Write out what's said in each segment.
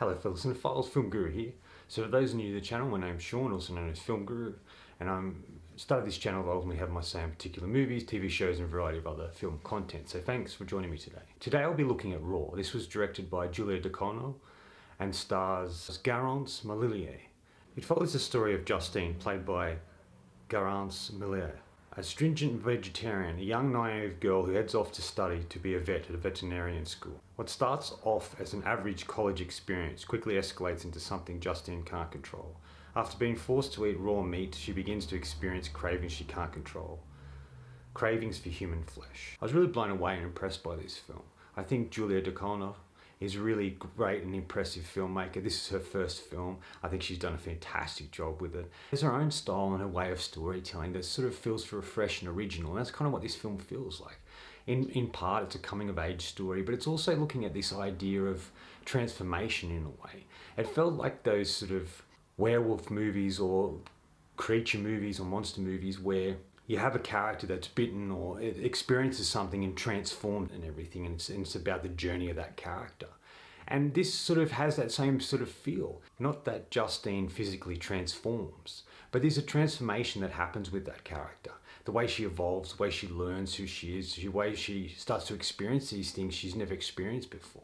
Hello fellow cinephiles, Film Guru here. So for those new to the channel, my name's Sean, also known as Film Guru, and I'm started this channel to ultimately have my say on particular movies, TV shows and a variety of other film content. So thanks for joining me today. Today I'll be looking at Raw. This was directed by Ducournau and stars Garance Marillier. It follows the story of Justine, played by Garance Marillier, a stringent vegetarian, a young naive girl who heads off to study to be a vet at a veterinarian school. What starts off as an average college experience quickly escalates into something Justine can't control. After being forced to eat raw meat, she begins to experience cravings she can't control. Cravings for human flesh. I was really blown away and impressed by this film. I think Julia Ducournau is a really great and impressive filmmaker. This is her first film. I think she's done a fantastic job with it. There's her own style and her way of storytelling that sort of feels fresh and original. And that's kind of what this film feels like. In part, it's a coming of age story, but it's also looking at this idea of transformation in a way. It felt like those sort of werewolf movies or creature movies or monster movies where you have a character that's bitten or it experiences something and transformed and everything, and it's about the journey of that character. And this sort of has that same sort of feel. Not that Justine physically transforms, but there's a transformation that happens with that character. The way she evolves, the way she learns who she is, the way she starts to experience these things she's never experienced before.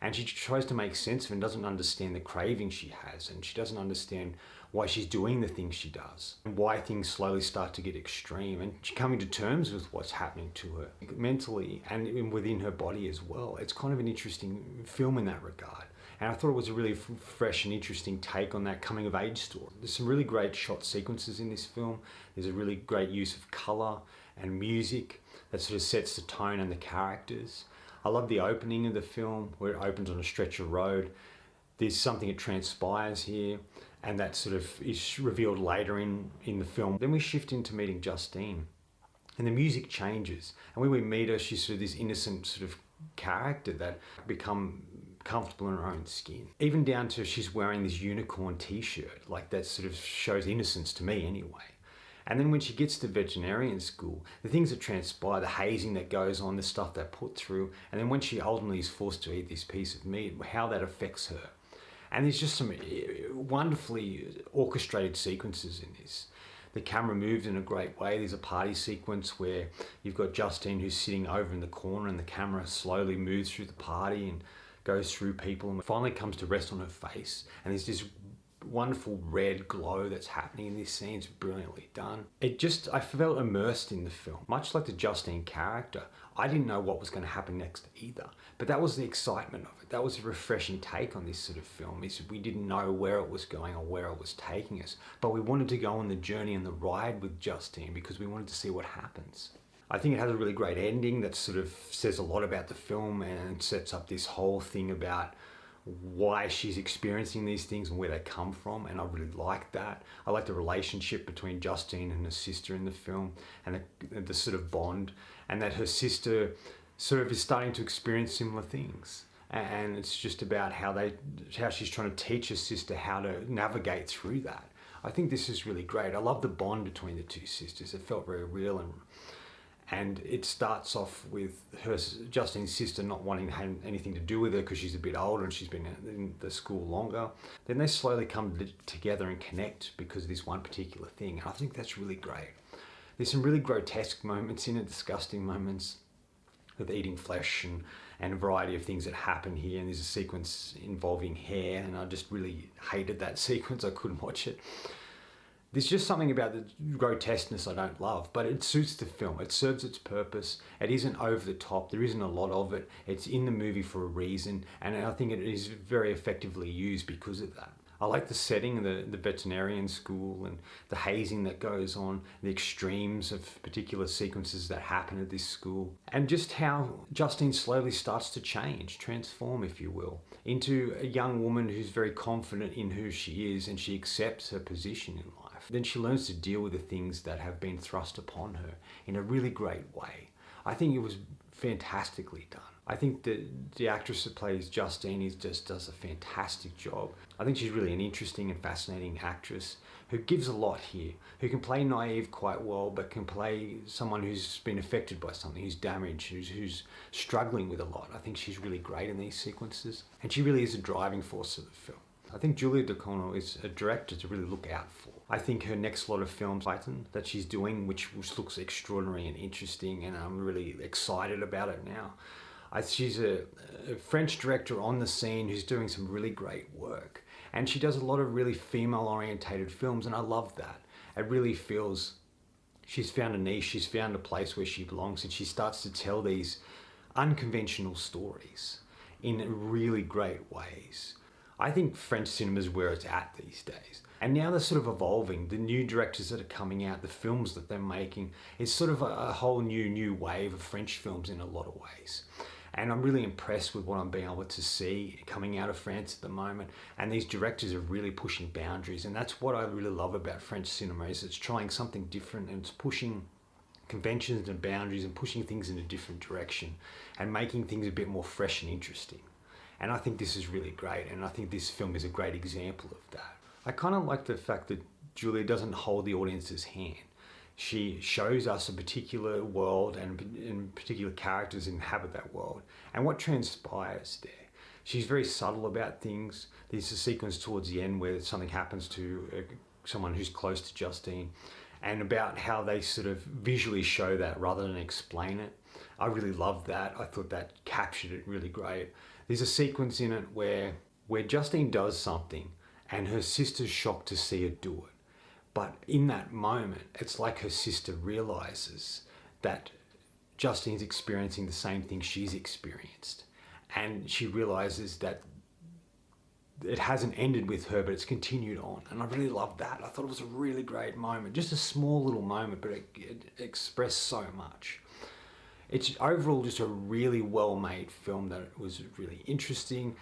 And she tries to make sense of it and doesn't understand the craving she has, and she doesn't understand why she's doing the things she does and why things slowly start to get extreme, and she's coming to terms with what's happening to her mentally and within her body as well. It's kind of an interesting film in that regard, and I thought it was a really fresh and interesting take on that coming of age story. There's some really great shot sequences in this film. There's a really great use of color and music that sort of sets the tone and the characters. I love the opening of the film where it opens on a stretch of road. There's something that transpires here, and that sort of is revealed later in the film. Then we shift into meeting Justine, and the music changes. And when we meet her, she's sort of this innocent sort of character that become comfortable in her own skin. Even down to she's wearing this unicorn t-shirt, like that sort of shows innocence to me anyway. And then when she gets to veterinarian school, the things that transpire, the hazing that goes on, the stuff they put through, and then when she ultimately is forced to eat this piece of meat, how that affects her. And there's just some wonderfully orchestrated sequences in this. The camera moves in a great way. There's a party sequence where you've got Justine who's sitting over in the corner, and the camera slowly moves through the party and goes through people and finally comes to rest on her face. And there's this wonderful red glow that's happening in this scene. It's brilliantly done. I felt immersed in the film. Much like the Justine character, I didn't know what was going to happen next either. But that was the excitement of it. That was a refreshing take on this sort of film. We didn't know where it was going or where it was taking us. But we wanted to go on the journey and the ride with Justine because we wanted to see what happens. I think it has a really great ending that sort of says a lot about the film and sets up this whole thing about why she's experiencing these things and where they come from, and I really like that. I like the relationship between Justine and her sister in the film, and the sort of bond, and that her sister sort of is starting to experience similar things. And it's just about how she's trying to teach her sister how to navigate through that. I think this is really great. I love the bond between the two sisters. It felt very real, and it starts off with Justine's sister not wanting to have anything to do with her because she's a bit older and she's been in the school longer. Then they slowly come together and connect because of this one particular thing. And I think that's really great. There's some really grotesque moments in it, disgusting moments of eating flesh and a variety of things that happen here. And there's a sequence involving hair, and I just really hated that sequence. I couldn't watch it. There's just something about the grotesqueness I don't love, but it suits the film. It serves its purpose. It isn't over the top. There isn't a lot of it. It's in the movie for a reason, and I think it is very effectively used because of that. I like the setting of the veterinarian school and the hazing that goes on, the extremes of particular sequences that happen at this school, and just how Justine slowly starts to change, transform, if you will, into a young woman who's very confident in who she is, and she accepts her position in life. Then she learns to deal with the things that have been thrust upon her in a really great way. I think it was fantastically done. I think that the actress that plays Justine just does a fantastic job. I think she's really an interesting and fascinating actress who gives a lot here, who can play naive quite well, but can play someone who's been affected by something, who's damaged, who's struggling with a lot. I think she's really great in these sequences, and she really is a driving force of the film. I think Julia Ducournau is a director to really look out for. I think her next lot of films that she's doing, which looks extraordinary and interesting, and I'm really excited about it now. She's a French director on the scene who's doing some really great work. And she does a lot of really female-orientated films, and I love that. It really feels she's found a niche, she's found a place where she belongs, and she starts to tell these unconventional stories in really great ways. I think French cinema is where it's at these days. And now they're sort of evolving. The new directors that are coming out, the films that they're making, it's sort of a whole new wave of French films in a lot of ways. And I'm really impressed with what I'm being able to see coming out of France at the moment. And these directors are really pushing boundaries. And that's what I really love about French cinema, is it's trying something different, and it's pushing conventions and boundaries and pushing things in a different direction and making things a bit more fresh and interesting. And I think this is really great, and I think this film is a great example of that. I kind of like the fact that Julia doesn't hold the audience's hand. She shows us a particular world and particular characters inhabit that world and what transpires there. She's very subtle about things. There's a sequence towards the end where something happens to someone who's close to Justine, and about how they sort of visually show that rather than explain it. I really loved that. I thought that captured it really great. There's a sequence in it where Justine does something and her sister's shocked to see her do it. But in that moment, it's like her sister realizes that Justine's experiencing the same thing she's experienced. And she realizes that it hasn't ended with her, but it's continued on. And I really loved that. I thought it was a really great moment. Just a small little moment, but it expressed so much. It's overall just a really well-made film that was really interesting.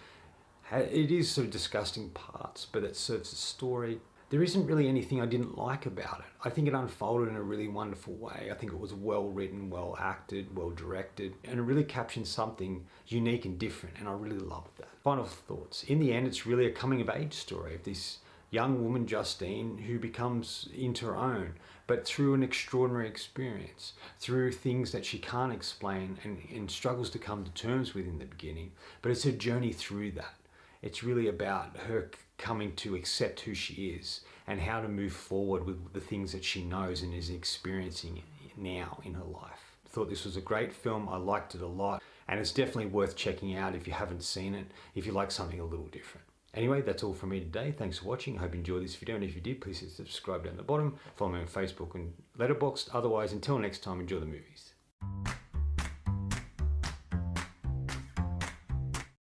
It is sort of disgusting parts, but it serves a story. There isn't really anything I didn't like about it. I think it unfolded in a really wonderful way. I think it was well written, well acted, well directed, and it really captured something unique and different, and I really loved that. Final thoughts. In the end, it's really a coming of age story of this young woman, Justine, who becomes into her own, but through an extraordinary experience, through things that she can't explain and struggles to come to terms with in the beginning. But it's her journey through that. It's really about her coming to accept who she is and how to move forward with the things that she knows and is experiencing now in her life. I thought this was a great film. I liked it a lot, and it's definitely worth checking out if you haven't seen it, if you like something a little different. Anyway, that's all from me today. Thanks for watching. I hope you enjoyed this video, and if you did, please hit subscribe down the bottom. Follow me on Facebook and Letterboxd. Otherwise, until next time, enjoy the movies.